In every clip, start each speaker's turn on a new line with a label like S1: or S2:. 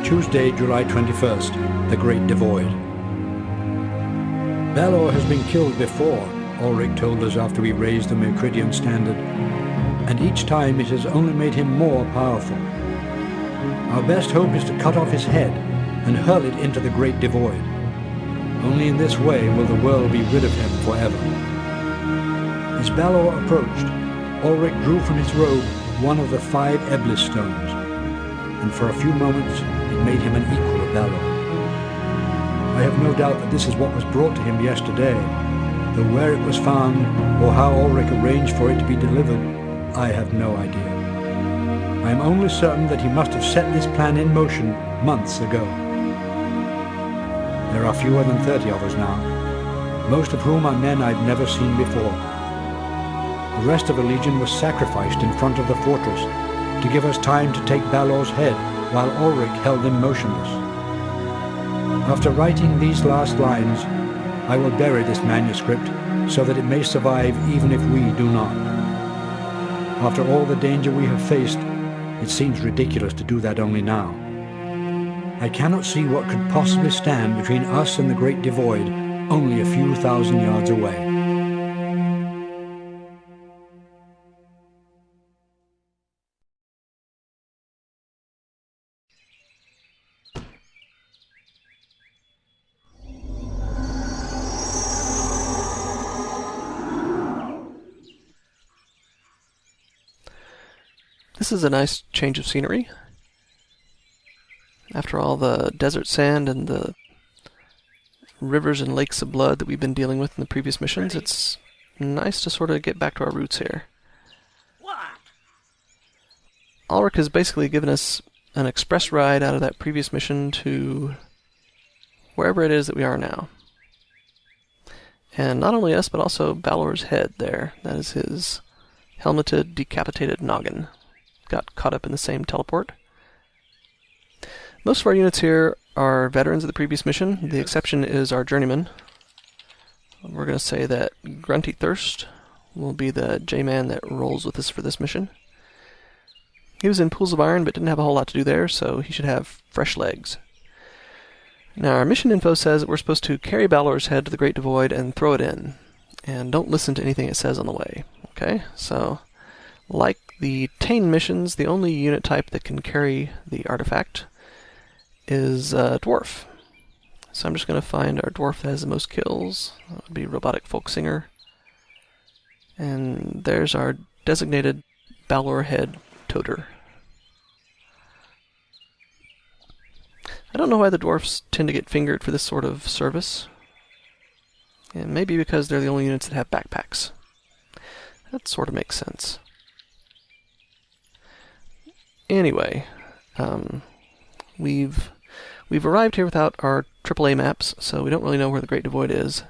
S1: Tuesday, July 21st, the Great Devoid. Balor has been killed before, Ulrich told us after we raised the Mercurian standard, and each time it has only made him more powerful. Our best hope is to cut off his head and hurl it into the Great Devoid. Only in this way will the world be rid of him forever. As Balor approached, Ulrich drew from his robe one of the 5 Eblis stones, and for a few moments it made him an equal of Balor. I have no doubt that this is what was brought to him yesterday, though where it was found or how Ulrich arranged for it to be delivered, I have no idea. I am only certain that he must have set this plan in motion months ago. There are fewer than 30 of us now, most of whom are men I've never seen before. The rest of the legion was sacrificed in front of the fortress to give us time to take Balor's head while Ulrich held them motionless. After writing these last lines, I will bury this manuscript so that it may survive even if we do not. After all the danger we have faced, it seems ridiculous to do that only now. I cannot see what could possibly stand between us and the Great Devoid, only a few thousand yards away.
S2: This is a nice change of scenery. After all the desert sand and the rivers and lakes of blood that we've been dealing with in the previous missions, it's nice to sort of get back to our roots here. Ulrich has basically given us an express ride out of that previous mission to wherever it is that we are now. And not only us, but also Balor's head there. That is his helmeted, decapitated noggin. Got caught up in the same teleport. Most of our units here are veterans of the previous mission. The exception is our journeyman. We're going to say that Grunty Thirst will be the J-man that rolls with us for this mission. He was in Pools of Iron but didn't have a whole lot to do there, so he should have fresh legs. Now our mission info says that we're supposed to carry Balor's head to the Great Devoid and throw it in. And don't listen to anything it says on the way. Okay, so like the Tain missions, the only unit type that can carry the artifact is Dwarf. So I'm just going to find our Dwarf that has the most kills. That would be Robotic Folk Singer. And there's our designated Balor head toter. I don't know why the Dwarfs tend to get fingered for this sort of service. And maybe because they're the only units that have backpacks. That sort of makes sense. Anyway, we've arrived here without our AAA maps, so we don't really know where the Great Devoid is.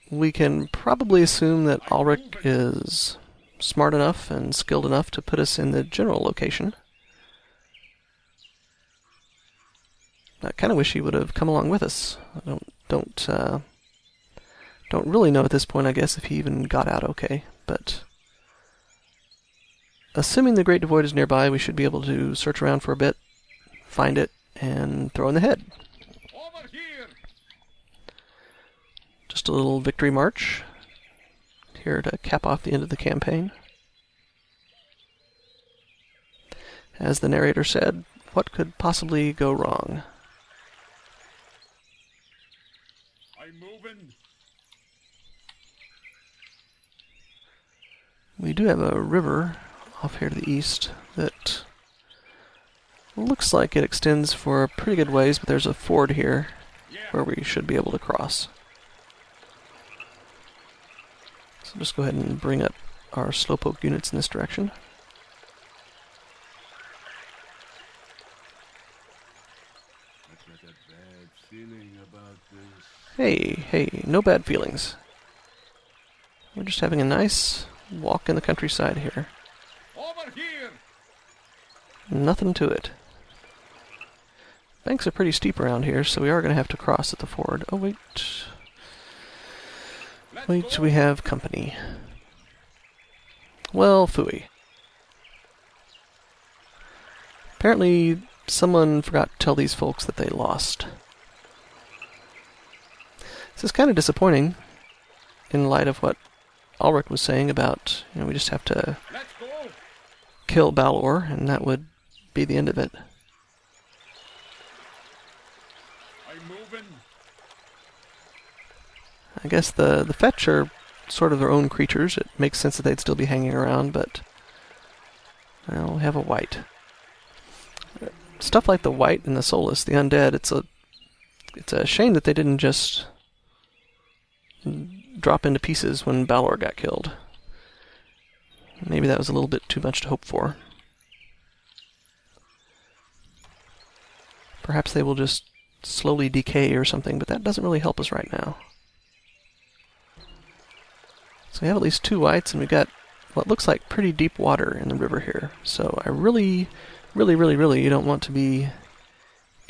S2: We can probably assume that Ulrich is smart enough and skilled enough to put us in the general location. I kind of wish he would have come along with us. I don't really know at this point, I guess, if he even got out okay, but assuming the Great Devoid is nearby, we should be able to search around for a bit, find it, and throw in the head.
S3: Over here.
S2: Just a little victory march here to cap off the end of the campaign. As the narrator said, what could possibly go wrong?
S3: I'm moving.
S2: We do have a river off here to the east that looks like it extends for a pretty good ways, but there's a ford here where we should be able to cross. So just go ahead and bring up our slowpoke units in this direction.
S3: I've got a bad feeling about this.
S2: Hey, no bad feelings. We're just having a nice walk in the countryside here.
S3: Over here.
S2: Nothing to it. Banks are pretty steep around here, so we are going to have to cross at the ford. Oh, wait. Wait, we have company. Well, phooey. Apparently, someone forgot to tell these folks that they lost. This is kind of disappointing in light of what Ulrich was saying about, we just have to kill Balor, and that would be the end of it. I guess the fetch are sort of their own creatures. It makes sense that they'd still be hanging around, but well, we have a wight. Stuff like the wight and the soulless, the undead, it's a shame that they didn't just drop into pieces when Balor got killed. Maybe that was a little bit too much to hope for. Perhaps they will just slowly decay or something, but that doesn't really help us right now. So we have at least 2 wights, and we've got what looks like pretty deep water in the river here. So I really don't want to be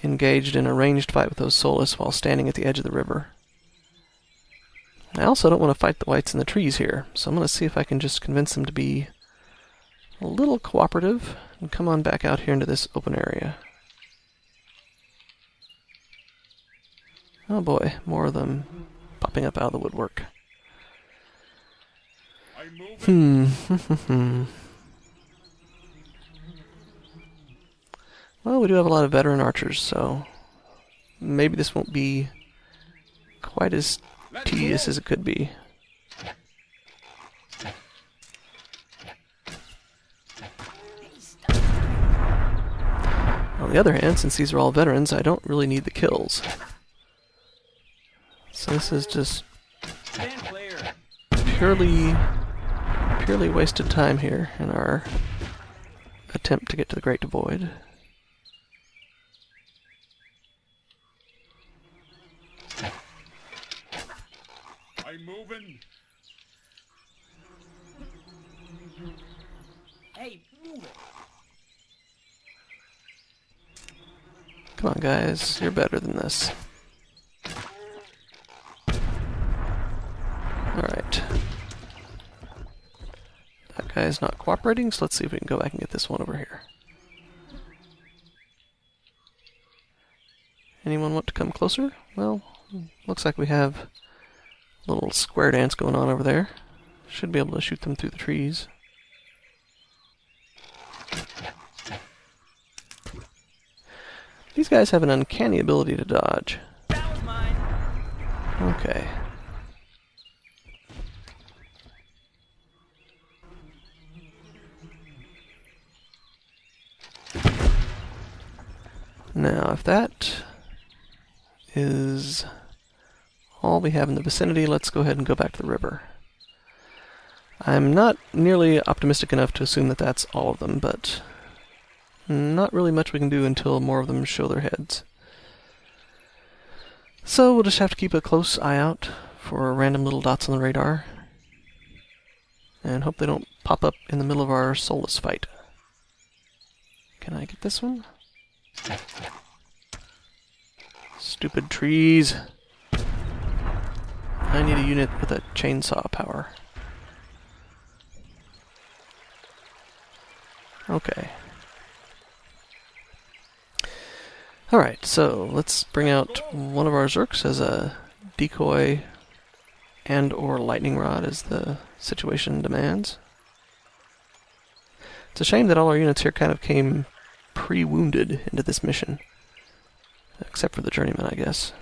S2: engaged in a ranged fight with those soulless while standing at the edge of the river. I also don't want to fight the wights in the trees here, so I'm going to see if I can just convince them to be a little cooperative and come on back out here into this open area. Oh boy, more of them popping up out of the woodwork. Well, we do have a lot of veteran archers, so maybe this won't be quite as tedious as it could be. On the other hand, since these are all veterans, I don't really need the kills. So this is just purely wasted time here in our attempt to get to the Great Devoid.
S3: I'm moving.
S4: Hey, move it.
S2: Come on, guys, you're better than this. Alright. That guy's not cooperating, so let's see if we can go back and get this one over here. Anyone want to come closer? Well, looks like we have a little square dance going on over there. Should be able to shoot them through the trees. These guys have an uncanny ability to dodge.
S4: That was mine.
S2: Okay. Now, if that is all we have in the vicinity, let's go ahead and go back to the river. I'm not nearly optimistic enough to assume that that's all of them, but not really much we can do until more of them show their heads. So we'll just have to keep a close eye out for random little dots on the radar, and hope they don't pop up in the middle of our soulless fight. Can I get this one? Stupid trees. I need a unit with a chainsaw power. Okay. Alright, so let's bring out one of our Zerks as a decoy and or lightning rod as the situation demands. It's a shame that all our units here kind of came pre-wounded into this mission. Except for the journeyman, I guess.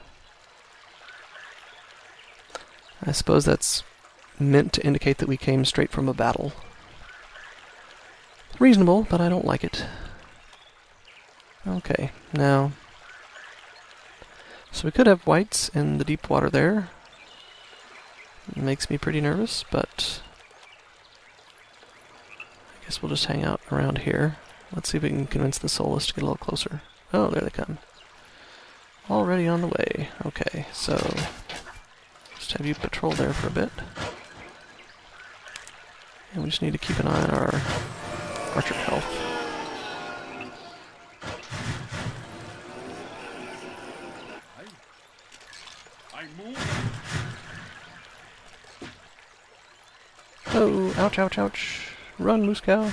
S2: I suppose that's meant to indicate that we came straight from a battle. Reasonable, but I don't like it. Okay, now... So we could have wights in the deep water there. It makes me pretty nervous, but... I guess we'll just hang out around here. Let's see if we can convince the soulless to get a little closer. Oh, there they come. Already on the way. Okay, so... just have you patrol there for a bit. And we just need to keep an eye on our archer health.
S3: I move.
S2: Oh, ouch, ouch, ouch. Run, moose cow.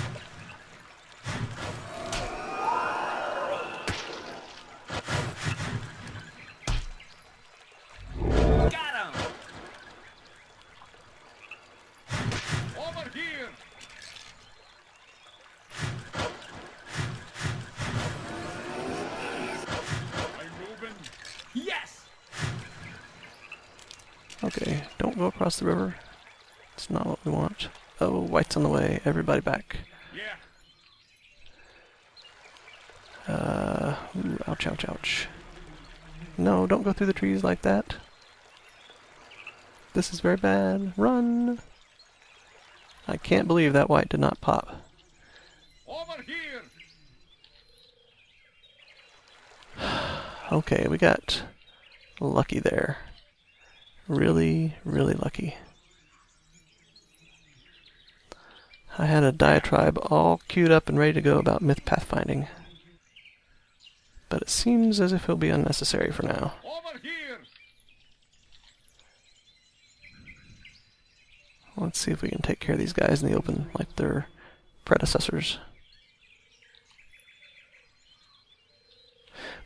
S2: go across the river. It's not what we want. Oh, white's on the way. Everybody back.
S3: Yeah.
S2: Ooh, ouch, ouch, ouch. No, don't go through the trees like that. This is very bad. Run! I can't believe that white did not pop.
S3: Over here.
S2: Okay, we got lucky there. Really, really lucky. I had a diatribe all queued up and ready to go about myth pathfinding. But it seems as if it'll be unnecessary for now.
S3: Over here.
S2: Let's see if we can take care of these guys in the open like their predecessors.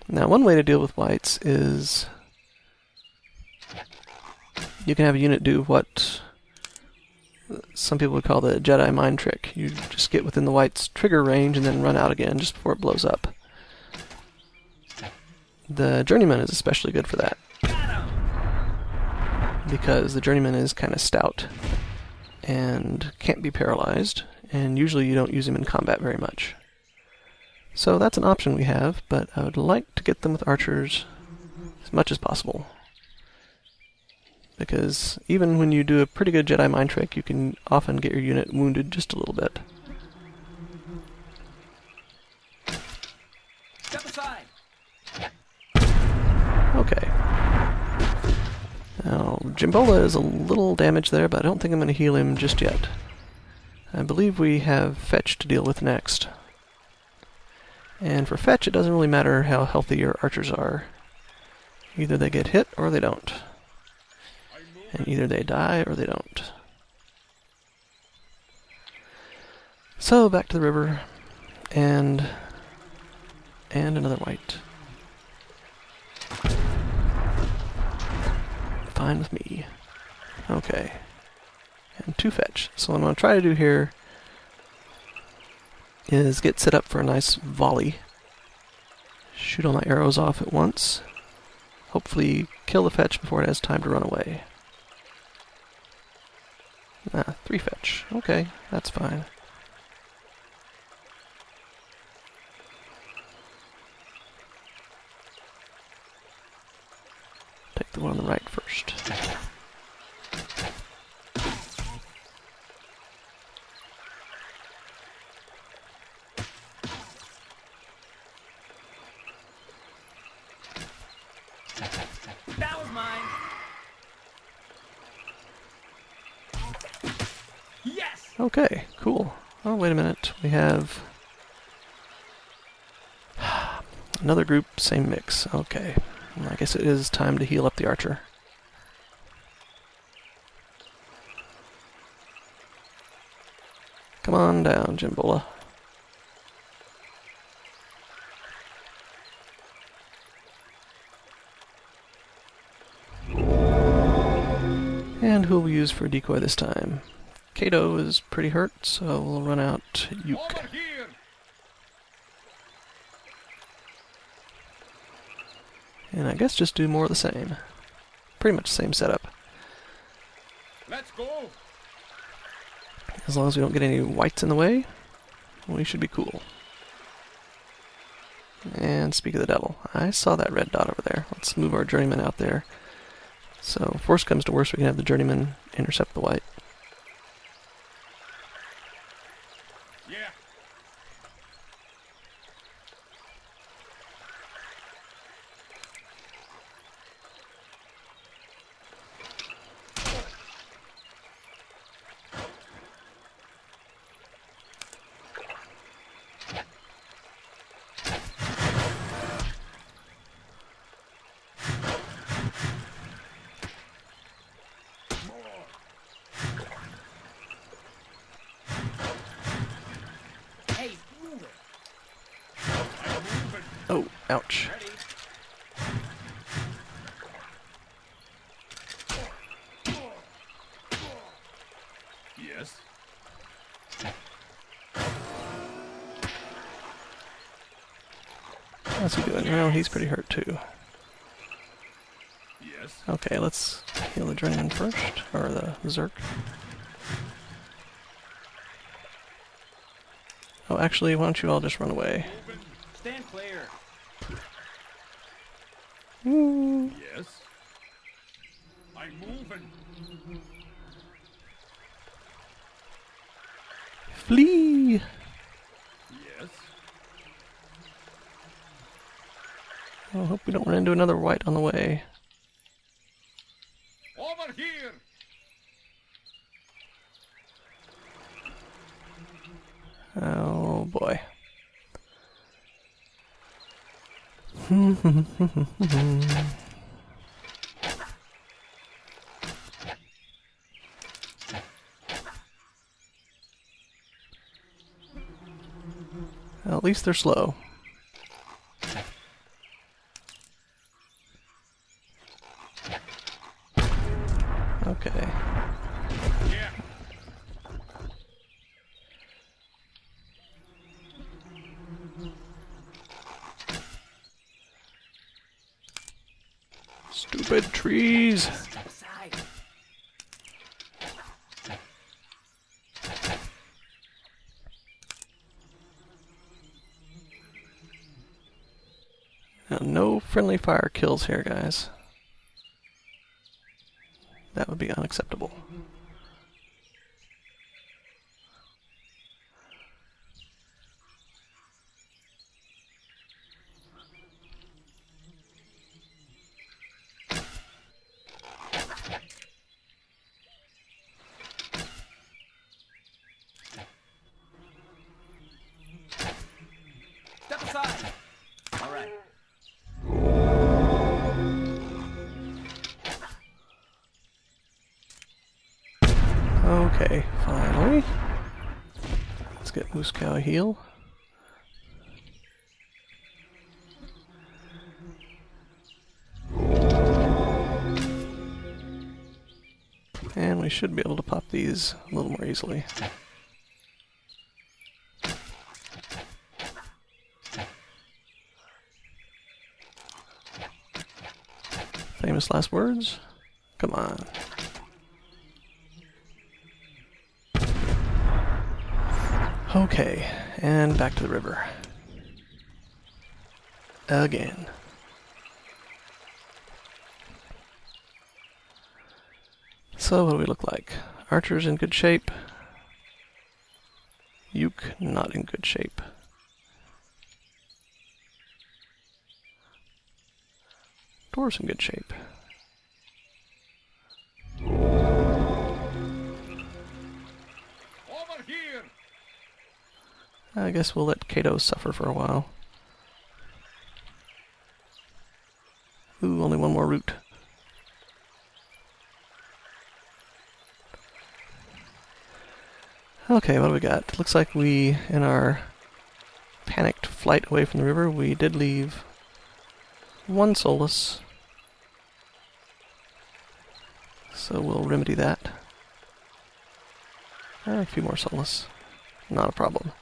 S2: Now, one way to deal with whites is you can have a unit do what some people would call the Jedi mind trick. You just get within the white's trigger range and then run out again just before it blows up. The journeyman is especially good for that, because the journeyman is kind of stout and can't be paralyzed, and usually you don't use him in combat very much. So that's an option we have, but I would like to get them with archers as much as possible. Because even when you do a pretty good Jedi mind trick, you can often get your unit wounded just a little bit.
S4: Step aside.
S2: Okay. Now, Jimbola is a little damaged there, but I don't think I'm going to heal him just yet. I believe we have Fetch to deal with next. And for Fetch, it doesn't really matter how healthy your archers are. Either they get hit or they don't. And either they die or they don't. So, back to the river. And another white. Fine with me. Okay. And 2 fetch. So what I'm going to try to do here is get set up for a nice volley. Shoot all my arrows off at once. Hopefully kill the fetch before it has time to run away. 3 fetch. Okay, that's fine. Take the one on the right first.
S4: That was mine. Yes.
S2: Okay, cool. Oh, wait a minute. We have another group, same mix. Okay. Well, I guess it is time to heal up the archer. Come on down, Jimbola. And who will we use for a decoy this time? Kato is pretty hurt, so we'll run out Yuke.
S3: Over here.
S2: And I guess just do more of the same. Pretty much the same setup.
S3: Let's go.
S2: As long as we don't get any whites in the way, we should be cool. And speak of the devil, I saw that red dot over there. Let's move our journeyman out there. So if worst comes to worst, we can have the journeyman intercept the white.
S3: Yeah.
S4: Hey, move it.
S3: I'm moving.
S2: Oh, ouch.
S4: Ready.
S3: Yes.
S2: How's he doing? Well, he's pretty hurt too.
S3: Yes. Yes.
S2: Okay, let's heal the journeyman first, or the Zerk. Oh, actually, why don't you all just run away?
S3: Moving.
S4: Stand clear.
S2: Ooh.
S3: Yes. I'm moving.
S2: Flee!
S3: Yes.
S2: I hope we don't run into another white on the way.
S3: Over here.
S2: Oh boy. Well, at least they're slow. Okay.
S3: Yeah.
S2: Stupid trees!
S4: Step aside.
S2: Now, no friendly fire kills here, guys. That would be unacceptable.
S4: Step aside. All right.
S2: Okay, finally. Let's get Moose Cow a heal. And we should be able to pop these a little more easily. Famous last words? Come on. Okay, and back to the river. Again. So what do we look like? Archer's in good shape. Uke not in good shape. Dwarf's in good shape.
S3: Over here.
S2: I guess we'll let Kato suffer for a while. Ooh, only one more route. Okay, what do we got? Looks like we, in our panicked flight away from the river, we did leave one Solus. So we'll remedy that. A few more Solus. Not a problem.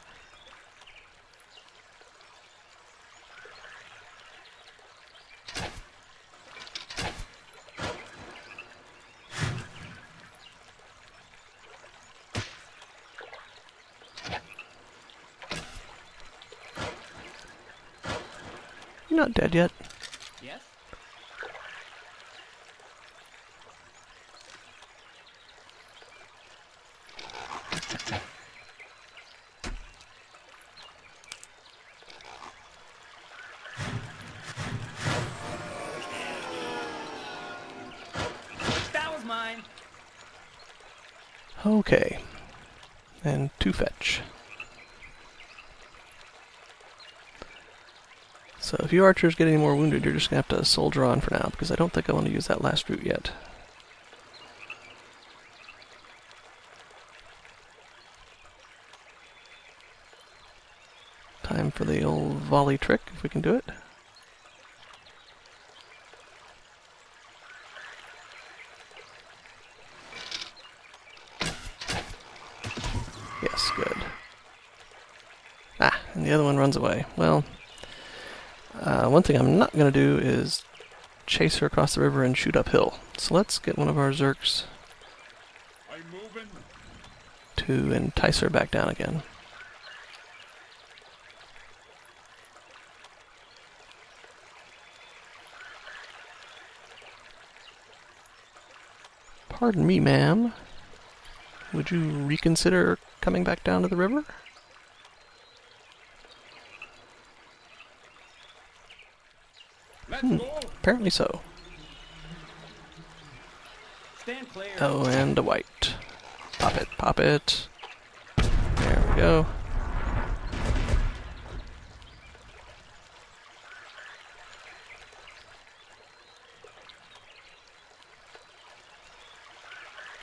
S2: You're not dead yet.
S4: Yes. That was mine.
S2: Okay. And 2 fetch. So if you archers get any more wounded, you're just going to have to soldier on for now, because I don't think I want to use that last route yet. Time for the old volley trick, if we can do it. Yes, good. Ah, and the other one runs away. Well, one thing I'm not going to do is chase her across the river and shoot uphill. So let's get one of our Zerks
S3: I'm moving.
S2: to entice her back down again. Pardon me, ma'am. Would you reconsider coming back down to the river?
S3: Let's go.
S2: Apparently so.
S4: Stand clear.
S2: Oh, and a white. Pop it, pop it. There we go.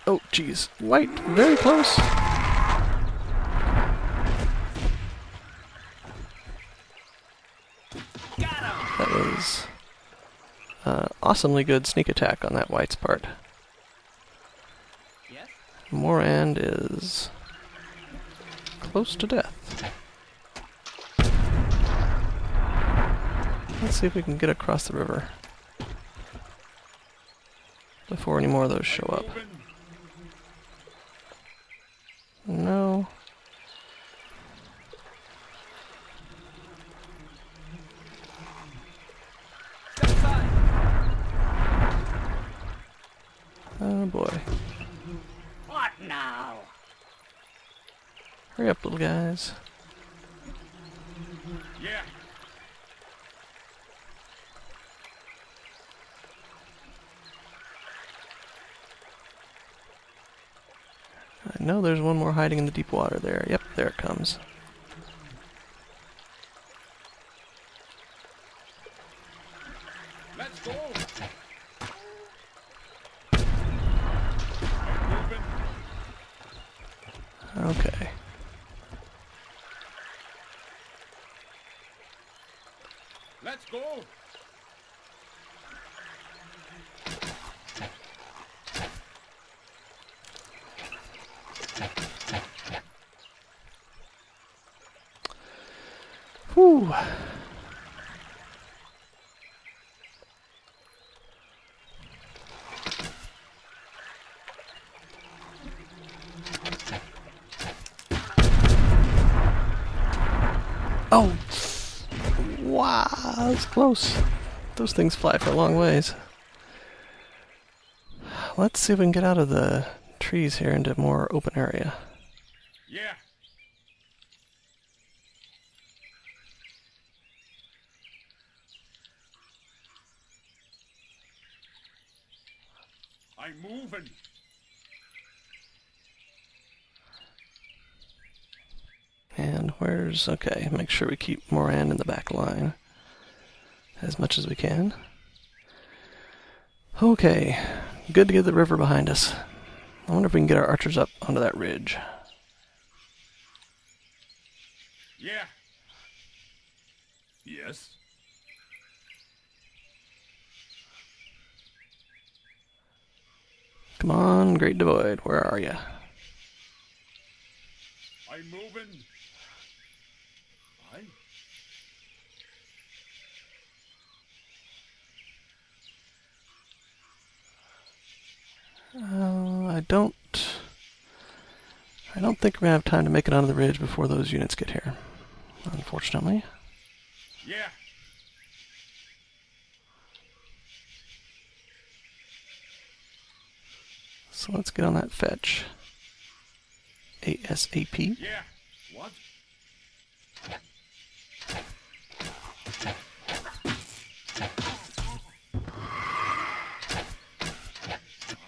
S2: Oh, jeez. White, very close.
S4: Got him.
S2: That was awesomely good sneak attack on that white's part.
S4: Yes.
S2: Morand is close to death. Let's see if we can get across the river before any more of those show up.
S3: Moving.
S2: No.
S4: Step aside.
S2: Oh boy.
S4: What now?
S2: Hurry up, little guys.
S3: Yeah.
S2: I know there's one more hiding in the deep water there. Yep, there it comes.
S3: Let's go. I'm moving.
S2: Okay.
S3: Let's go.
S2: Whew. Oh! Wow, that was close. Those things fly for a long ways. Let's see if we can get out of the trees here into a more open area.
S3: Yeah. I'm moving.
S2: And where's... okay, make sure we keep Moran in the back line as much as we can. Okay, good to get the river behind us. I wonder if we can get our archers up onto that ridge.
S3: Yeah. Yes.
S2: Come on, Great Devoid, where are you?
S3: I'm moving. Aye.
S2: I don't think we're gonna have time to make it onto the ridge before those units get here, unfortunately.
S3: Yeah.
S2: So let's get on that fetch. ASAP.
S3: Yeah. What?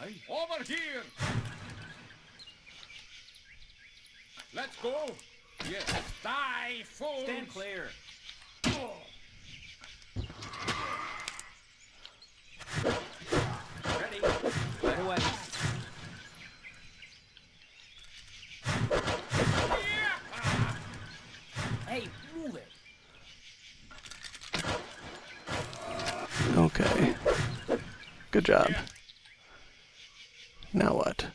S3: Aye. Over here. Let's go. Yes. Die, fools.
S4: Stand clear. Ready. Right away. Hey, move it.
S2: Okay. Good job.
S3: Yeah.
S2: Now what?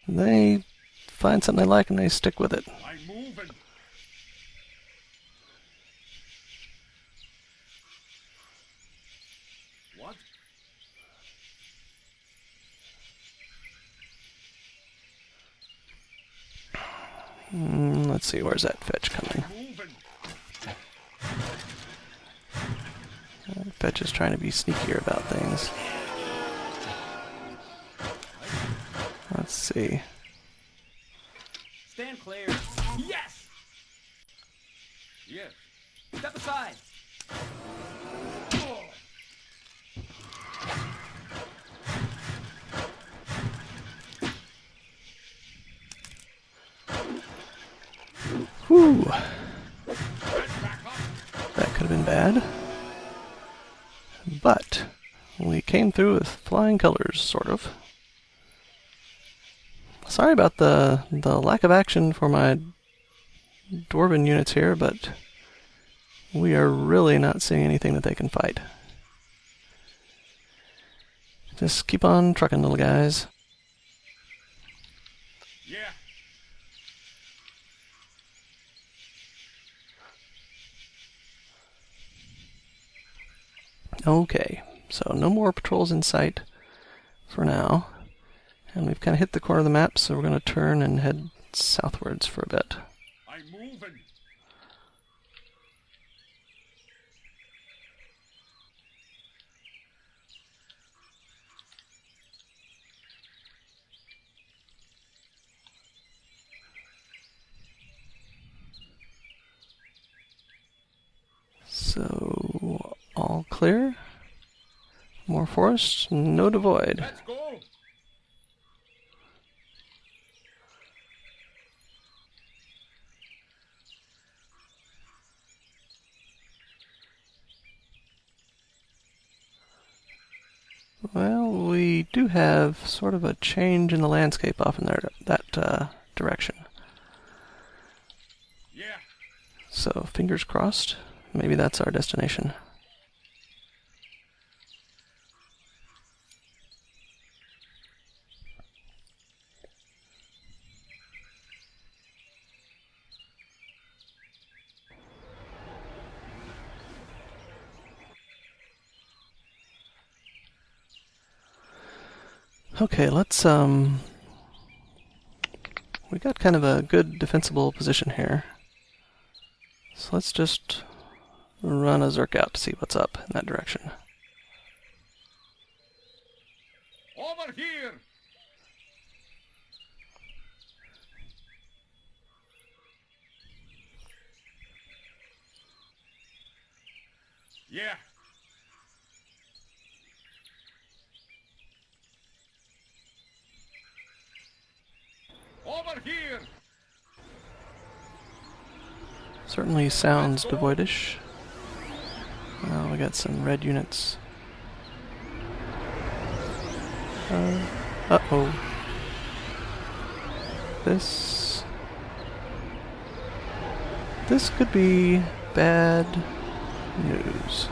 S2: They find something they like and they stick with it.
S3: I'm moving.
S2: Let's see, where's that fetch coming? Fetch is trying to be sneakier about things. Let's see.
S4: Stand clear. Yes!
S3: Yes.
S4: Step aside.
S2: Whew. That could have been bad. But we came through with flying colors, sort of. Sorry about the lack of action for my dwarven units here, but we are really not seeing anything that they can fight. Just keep on trucking, little guys.
S3: Yeah.
S2: Okay, so no more patrols in sight for now. And we've kind of hit the corner of the map, so we're going to turn and head southwards for a bit.
S3: I'm moving.
S2: So, all clear. More forest, no devoid.
S3: Let's go.
S2: Well, we do have sort of a change in the landscape off in there, that direction.
S3: Yeah.
S2: So, fingers crossed, maybe that's our destination. Okay, let's, we got kind of a good defensible position here. So let's just run a Zerk out to see what's up in that direction.
S3: Over here. Yeah. Over here.
S2: Certainly sounds devoidish. We got some red units. Uh-oh. This could be bad news.